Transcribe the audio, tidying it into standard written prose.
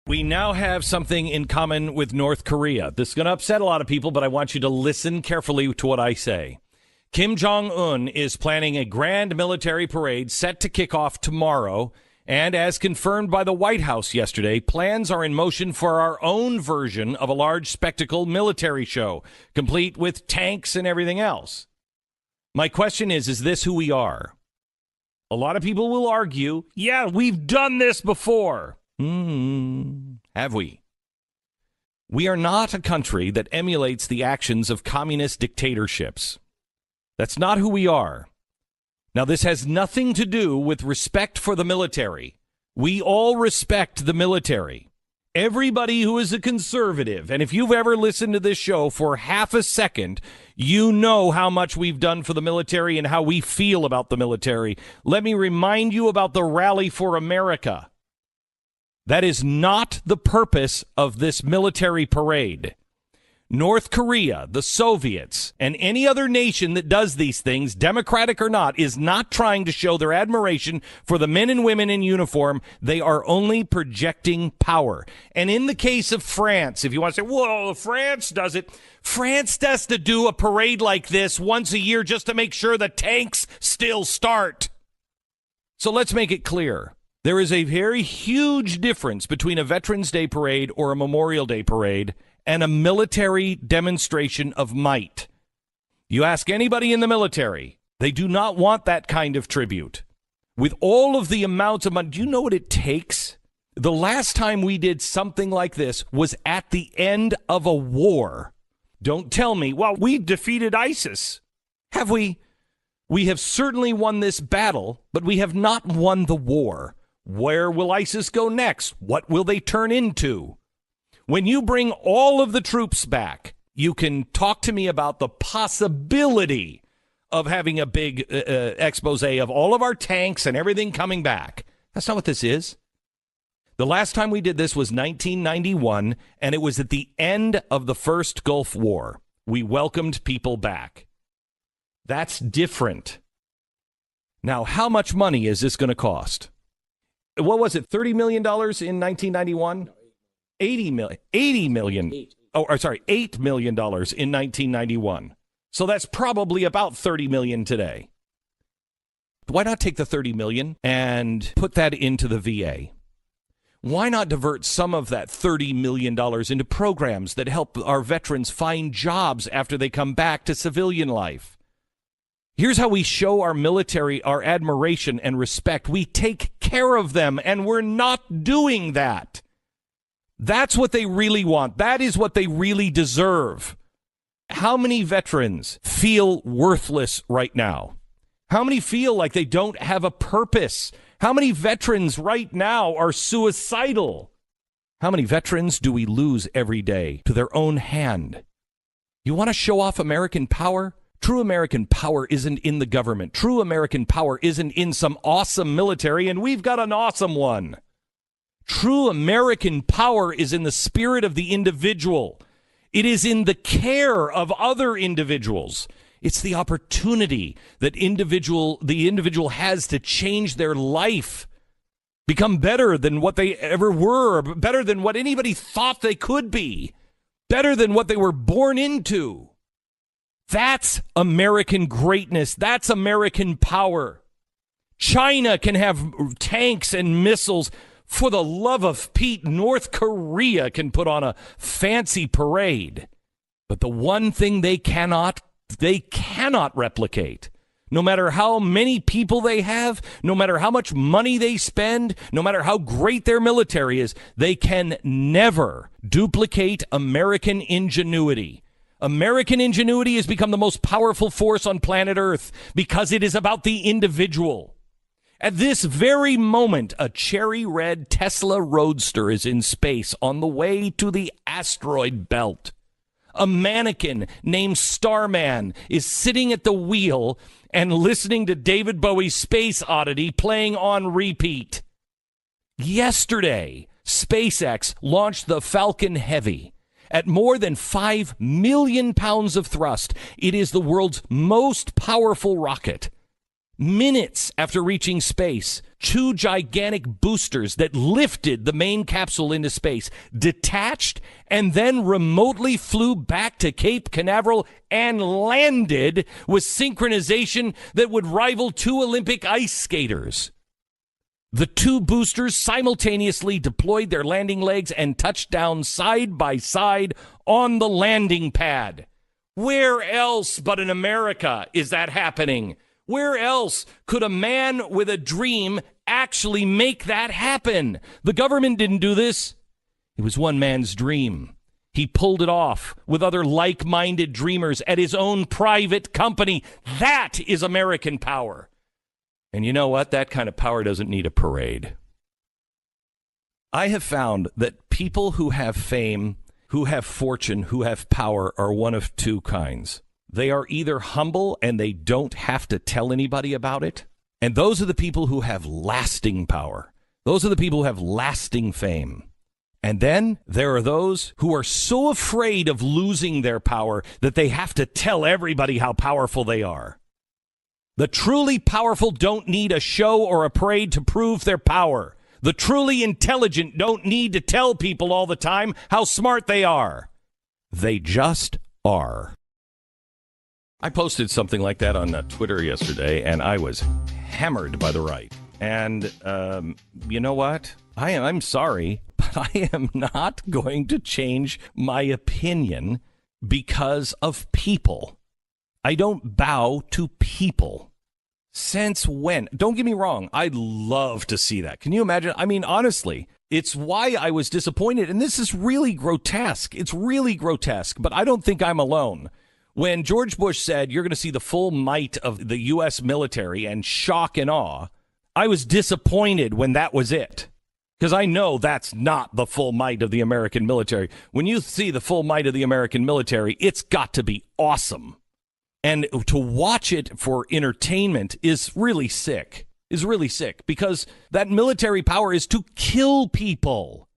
We now have something in common with North Korea. This is going to upset a lot of people, but I want you to listen carefully to what I say. Kim Jong-un is planning a grand military parade set to kick off tomorrow. And as confirmed by the White House yesterday, plans are in motion for our own version of a large spectacle military show, complete with tanks and everything else. My question is this who we are? A lot of people will argue, yeah, we've done this before. Have we? We are not a country that emulates the actions of communist dictatorships. That's not who we are. Now, this has nothing to do with respect for the military. We all respect the military. Everybody who is a conservative, and if you've ever listened to this show for half a second, you know how much we've done for the military and how we feel about the military. Let me remind you about the Rally for America. That is not the purpose of this military parade. North Korea, the Soviets, and any other nation that does these things, democratic or not, is not trying to show their admiration for the men and women in uniform. They are only projecting power. And in the case of France, if you want to say, well, France does it, France has to do a parade like this once a year just to make sure the tanks still start. So let's make it clear. There is a very huge difference between a Veterans Day parade or a Memorial Day parade and a military demonstration of might. You ask anybody in the military, they do not want that kind of tribute. With all of the amounts of money, do you know what it takes? The last time we did something like this was at the end of a war. Don't tell me, well, we defeated ISIS. Have we? We have certainly won this battle, but we have not won the war. Where will ISIS go next? What will they turn into? When you bring all of the troops back, you can talk to me about the possibility of having a big expose of all of our tanks and everything coming back. That's not what this is. The last time we did this was 1991, and it was at the end of the first Gulf War. We welcomed people back. That's different. Now, how much money is this going to cost? What was it, $30 million in 1991? 80 million. $8 million in 1991. So that's probably about 30 million today. Why not take the 30 million and put that into the VA? Why not divert some of that $30 million into programs that help our veterans find jobs after they come back to civilian life? Here's how we show our military our admiration and respect. We take care of them, and we're not doing that. That's what they really want. That is what they really deserve. How many veterans feel worthless right now? How many feel like they don't have a purpose? How many veterans right now are suicidal? How many veterans do we lose every day to their own hand? You want to show off American power? True American power isn't in the government. True American power isn't in some awesome military, and we've got an awesome one. True American power is in the spirit of the individual. It is in the care of other individuals. It's the opportunity that the individual has to change their life, become better than what they ever were, better than what anybody thought they could be, better than what they were born into. That's American greatness. That's American power. China can have tanks and missiles. For the love of Pete, North Korea can put on a fancy parade. But the one thing they cannot replicate, no matter how many people they have, no matter how much money they spend, no matter how great their military is, they can never duplicate American ingenuity. American ingenuity has become the most powerful force on planet Earth because it is about the individual. At this very moment, a cherry red Tesla Roadster is in space on the way to the asteroid belt. A mannequin named Starman is sitting at the wheel and listening to David Bowie's Space Oddity playing on repeat. Yesterday, SpaceX launched the Falcon Heavy. At more than 5 million pounds of thrust, it is the world's most powerful rocket. Minutes after reaching space, 2 gigantic boosters that lifted the main capsule into space detached and then remotely flew back to Cape Canaveral and landed with synchronization that would rival 2 Olympic ice skaters. The 2 boosters simultaneously deployed their landing legs and touched down side by side on the landing pad. Where else but in America is that happening? Where else could a man with a dream actually make that happen? The government didn't do this. It was one man's dream. He pulled it off with other like-minded dreamers at his own private company. That is American power. And you know what? That kind of power doesn't need a parade. I have found that people who have fame, who have fortune, who have power are one of 2 kinds. They are either humble and they don't have to tell anybody about it. And those are the people who have lasting power. Those are the people who have lasting fame. And then there are those who are so afraid of losing their power that they have to tell everybody how powerful they are. The truly powerful don't need a show or a parade to prove their power. The truly intelligent don't need to tell people all the time how smart they are. They just are. I posted something like that on Twitter yesterday, and I was hammered by the right. And you know what? I'm sorry, but I am not going to change my opinion because of people. I don't bow to people. Since when? Don't get me wrong. I'd love to see that. Can you imagine? I mean, honestly, it's why I was disappointed. And this is really grotesque. It's really grotesque, but I don't think I'm alone. When George Bush said you're going to see the full might of the U.S. military and shock and awe, I was disappointed when that was it. Because I know that's not the full might of the American military. When you see the full might of the American military, it's got to be awesome. And to watch it for entertainment is really sick, because that military power is to kill people.